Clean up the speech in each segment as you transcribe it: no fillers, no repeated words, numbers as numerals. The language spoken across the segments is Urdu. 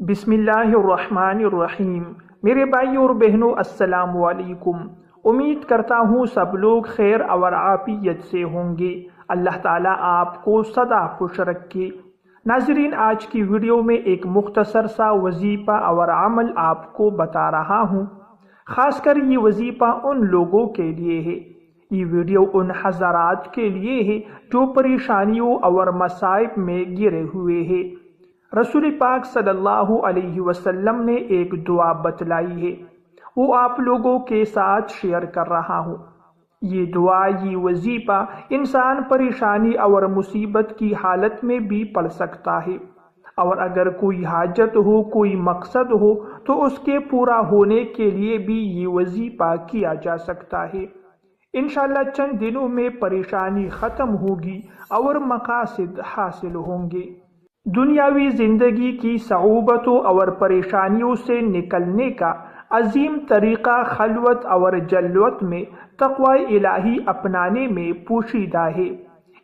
بسم اللہ الرحمن الرحیم۔ میرے بھائیوں اور بہنوں، السلام علیکم۔ امید کرتا ہوں سب لوگ خیر اور عافیت سے ہوں گے۔ اللہ تعالیٰ آپ کو سدا خوش رکھے۔ ناظرین، آج کی ویڈیو میں ایک مختصر سا وظیفہ اور عمل آپ کو بتا رہا ہوں۔ خاص کر یہ وظیفہ ان لوگوں کے لیے ہے، یہ ویڈیو ان حضرات کے لیے ہے جو پریشانیوں اور مصائب میں گرے ہوئے ہیں۔ رسول پاک صلی اللہ علیہ وسلم نے ایک دعا بتلائی ہے، وہ آپ لوگوں کے ساتھ شیئر کر رہا ہوں۔ یہ دعا، یہ وظیفہ انسان پریشانی اور مصیبت کی حالت میں بھی پڑھ سکتا ہے، اور اگر کوئی حاجت ہو، کوئی مقصد ہو تو اس کے پورا ہونے کے لیے بھی یہ وظیفہ کیا جا سکتا ہے۔ انشاءاللہ چند دنوں میں پریشانی ختم ہوگی اور مقاصد حاصل ہوں گے۔ دنیاوی زندگی کی صعوبتوں اور پریشانیوں سے نکلنے کا عظیم طریقہ خلوت اور جلوت میں تقوی الہی اپنانے میں پوشیدہ ہے۔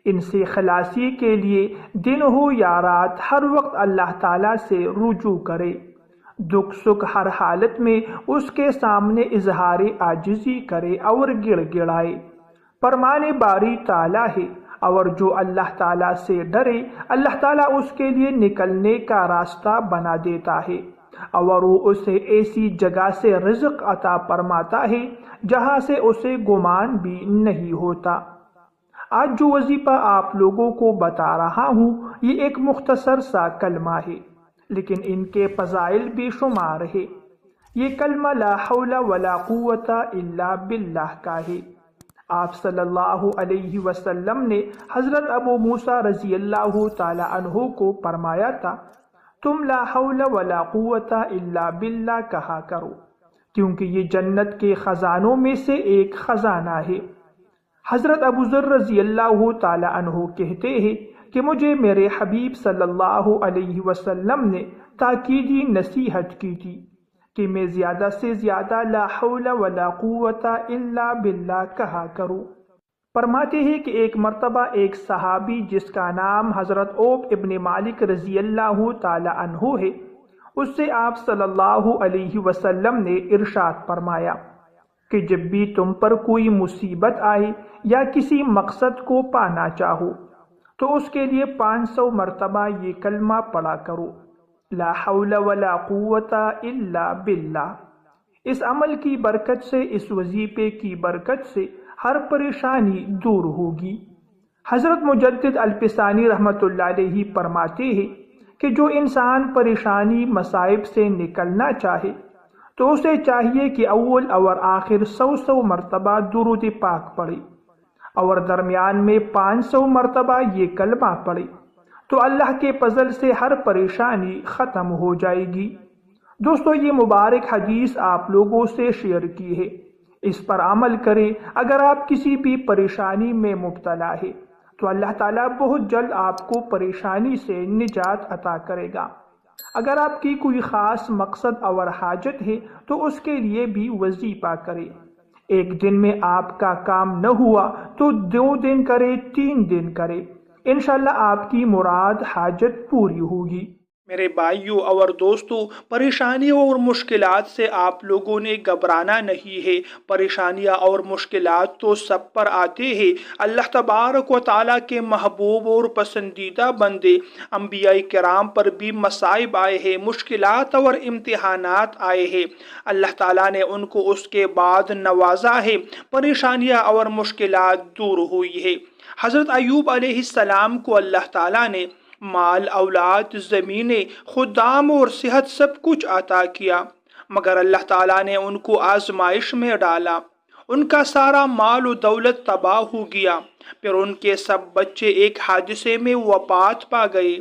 ان سے خلاصی کے لیے دن ہو یا رات ہر وقت اللہ تعالیٰ سے رجوع کرے، دکھ سکھ ہر حالت میں اس کے سامنے اظہار عاجزی کرے اور گڑ گڑائے۔ فرمان باری تعالیٰ ہے، اور جو اللہ تعالیٰ سے ڈرے اللہ تعالیٰ اس کے لیے نکلنے کا راستہ بنا دیتا ہے، اور وہ اسے ایسی جگہ سے رزق عطا فرماتا ہے جہاں سے اسے گمان بھی نہیں ہوتا۔ آج جو وظیفہ آپ لوگوں کو بتا رہا ہوں یہ ایک مختصر سا کلمہ ہے، لیکن ان کے فضائل بے شمار ہے۔ یہ کلمہ لا حول ولا قوت الا باللہ کا ہے۔ آپ صلی اللہ علیہ وسلم نے حضرت ابو موسیٰ رضی اللہ تعالی عنہ کو فرمایا تھا، تم لا حول ولا قوت الا باللہ کہا کرو، کیونکہ یہ جنت کے خزانوں میں سے ایک خزانہ ہے۔ حضرت ابو ذر رضی اللہ تعالی عنہ کہتے ہیں کہ مجھے میرے حبیب صلی اللہ علیہ وسلم نے تاکیدی نصیحت کی تھی کہ میں زیادہ سے زیادہ لا حول ولا قوت الا باللہ کہا کروں۔ فرماتے ہیں کہ ایک مرتبہ ایک صحابی جس کا نام حضرت عوف ابن مالک رضی اللہ تعالی عنہ ہے، اس سے آپ صلی اللہ علیہ وسلم نے ارشاد فرمایا کہ جب بھی تم پر کوئی مصیبت آئے یا کسی مقصد کو پانا چاہو تو اس کے لیے 500 مرتبہ یہ کلمہ پڑھا کرو، لا حول ولا قوت الا باللہ۔ اس عمل کی برکت سے، اس وظیفے کی برکت سے ہر پریشانی دور ہوگی۔ حضرت مجدد الفسانی رحمۃ اللہ علیہ فرماتے ہیں کہ جو انسان پریشانی مصائب سے نکلنا چاہے تو اسے چاہیے کہ اول اور آخر 100 مرتبہ درود پاک پڑھے، اور درمیان میں 500 مرتبہ یہ کلمہ پڑھے، تو اللہ کے فضل سے ہر پریشانی ختم ہو جائے گی۔ دوستو، یہ مبارک حدیث آپ لوگوں سے شیئر کی ہے، اس پر عمل کریں۔ اگر آپ کسی بھی پریشانی میں مبتلا ہے تو اللہ تعالیٰ بہت جلد آپ کو پریشانی سے نجات عطا کرے گا۔ اگر آپ کی کوئی خاص مقصد اور حاجت ہے تو اس کے لیے بھی وظیفہ کریں۔ ایک دن میں آپ کا کام نہ ہوا تو 2 دن کرے، 3 دن کرے، انشاءاللہ آپ کی مراد حاجت پوری ہوگی۔ میرے بھائیوں اور دوستوں، پریشانیوں اور مشکلات سے آپ لوگوں نے گھبرانا نہیں ہے۔ پریشانیاں اور مشکلات تو سب پر آتے ہیں۔ اللہ تبارک و تعالیٰ کے محبوب اور پسندیدہ بندے انبیاء کرام پر بھی مصائب آئے ہیں، مشکلات اور امتحانات آئے ہیں، اللہ تعالیٰ نے ان کو اس کے بعد نوازا ہے، پریشانیاں اور مشکلات دور ہوئی ہے۔ حضرت ایوب علیہ السلام کو اللہ تعالیٰ نے مال، اولاد، زمینیں، خدام اور صحت سب کچھ عطا کیا، مگر اللہ تعالیٰ نے ان کو آزمائش میں ڈالا۔ ان کا سارا مال و دولت تباہ ہو گیا، پھر ان کے سب بچے ایک حادثے میں وفات پا گئے۔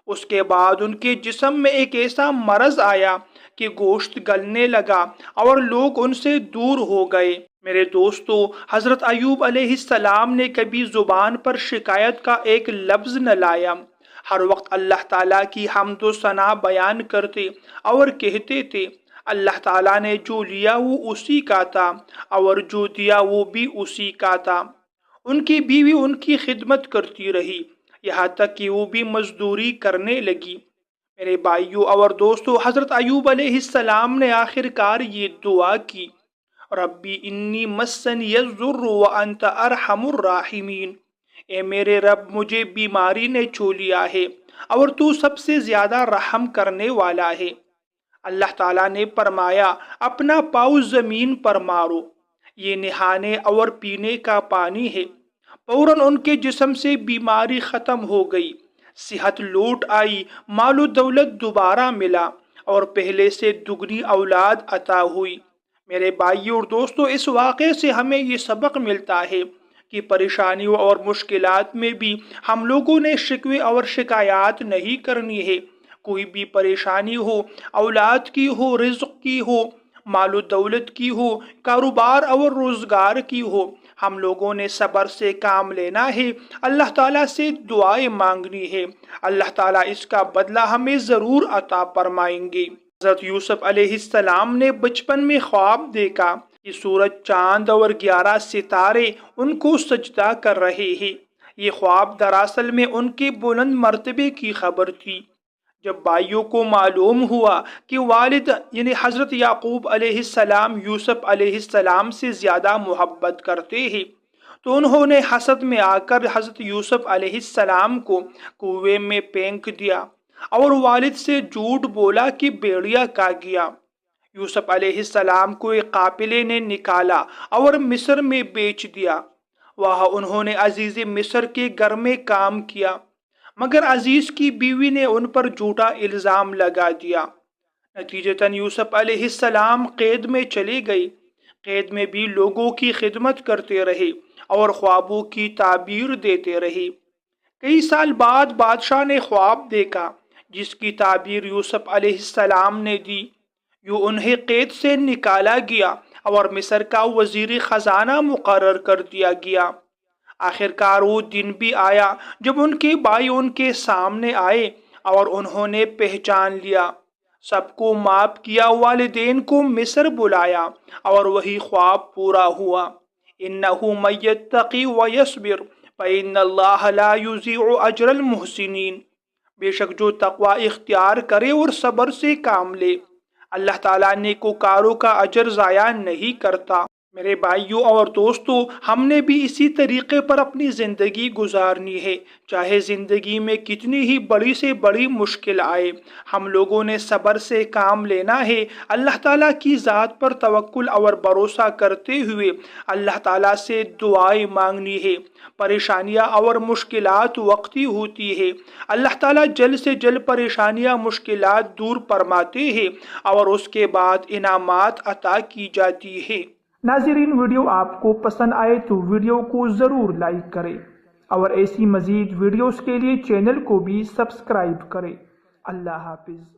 اس کے بعد ان کے جسم میں ایک ایسا مرض آیا کہ گوشت گلنے لگا اور لوگ ان سے دور ہو گئے۔ میرے دوستو، حضرت ایوب علیہ السلام نے کبھی زبان پر شکایت کا ایک لفظ نہ لایا، ہر وقت اللہ تعالیٰ کی حمد و ثنا بیان کرتے اور کہتے تھے اللہ تعالیٰ نے جو لیا وہ اسی کا تھا، اور جو دیا وہ بھی اسی کا تھا۔ ان کی بیوی ان کی خدمت کرتی رہی، یہاں تک کہ وہ بھی مزدوری کرنے لگی۔ میرے بھائیوں اور دوستوں، حضرت ایوب علیہ السلام نے آخر کار یہ دعا کی، ربی انی مسنی الضر وانت ارحم الراحمین، اے میرے رب مجھے بیماری نے چھو لیا ہے اور تو سب سے زیادہ رحم کرنے والا ہے۔ اللہ تعالیٰ نے فرمایا اپنا پاؤں زمین پر مارو، یہ نہانے اور پینے کا پانی ہے۔ فوراً ان کے جسم سے بیماری ختم ہو گئی، صحت لوٹ آئی، مال و دولت دوبارہ ملا اور پہلے سے دگنی اولاد عطا ہوئی۔ میرے بھائیوں اور دوستوں، اس واقعے سے ہمیں یہ سبق ملتا ہے کہ پریشانیوں اور مشکلات میں بھی ہم لوگوں نے شکوے اور شکایات نہیں کرنی ہے۔ کوئی بھی پریشانی ہو، اولاد کی ہو، رزق کی ہو، مال و دولت کی ہو، کاروبار اور روزگار کی ہو، ہم لوگوں نے صبر سے کام لینا ہے، اللہ تعالیٰ سے دعائیں مانگنی ہے، اللہ تعالیٰ اس کا بدلہ ہمیں ضرور عطا فرمائیں گے۔ حضرت یوسف علیہ السلام نے بچپن میں خواب دیکھا کہ سورج، چاند اور 11 ستارے ان کو سجدہ کر رہے ہیں۔ یہ خواب دراصل میں ان کے بلند مرتبے کی خبر تھی۔ جب بھائیوں کو معلوم ہوا کہ والد یعنی حضرت یعقوب علیہ السلام یوسف علیہ السلام سے زیادہ محبت کرتے ہیں، تو انہوں نے حسد میں آ کر حضرت یوسف علیہ السلام کو کنویں میں پھینک دیا اور والد سے جھوٹ بولا کہ بھیڑیا کھا گیا۔ یوسف علیہ السلام کو ایک قافلے نے نکالا اور مصر میں بیچ دیا۔ وہاں انہوں نے عزیز مصر کے گھر میں کام کیا، مگر عزیز کی بیوی نے ان پر جھوٹا الزام لگا دیا۔ نتیجتاً یوسف علیہ السلام قید میں چلے گئے۔ قید میں بھی لوگوں کی خدمت کرتے رہے اور خوابوں کی تعبیر دیتے رہے۔ کئی سال بعد بادشاہ نے خواب دیکھا جس کی تعبیر یوسف علیہ السلام نے دی۔ یوں انہیں قید سے نکالا گیا اور مصر کا وزیر خزانہ مقرر کر دیا گیا۔ آخر کار وہ دن بھی آیا جب ان کے بھائی ان کے سامنے آئے اور انہوں نے پہچان لیا، سب کو معاف کیا، والدین کو مصر بلایا اور وہی خواب پورا ہوا۔ انہ من یتقی ویصبر فإن اللہ لا یضیع اجر المحسنین، بے شک جو تقوی اختیار کرے اور صبر سے کام لے، اللہ تعالیٰ نیکوکاروں کا اجر ضائع نہیں کرتا۔ میرے بھائیوں اور دوستوں، ہم نے بھی اسی طریقے پر اپنی زندگی گزارنی ہے، چاہے زندگی میں کتنی ہی بڑی سے بڑی مشکل آئے، ہم لوگوں نے صبر سے کام لینا ہے، اللہ تعالیٰ کی ذات پر توکل اور بھروسہ کرتے ہوئے اللہ تعالیٰ سے دعائیں مانگنی ہے۔ پریشانیاں اور مشکلات وقتی ہوتی ہے، اللہ تعالیٰ جلد سے جلد پریشانیاں مشکلات دور فرماتے ہیں اور اس کے بعد انعامات عطا کی جاتی ہے۔ ناظرین، ویڈیو آپ کو پسند آئے تو ویڈیو کو ضرور لائک کریں اور ایسی مزید ویڈیوز کے لیے چینل کو بھی سبسکرائب کریں۔ اللہ حافظ۔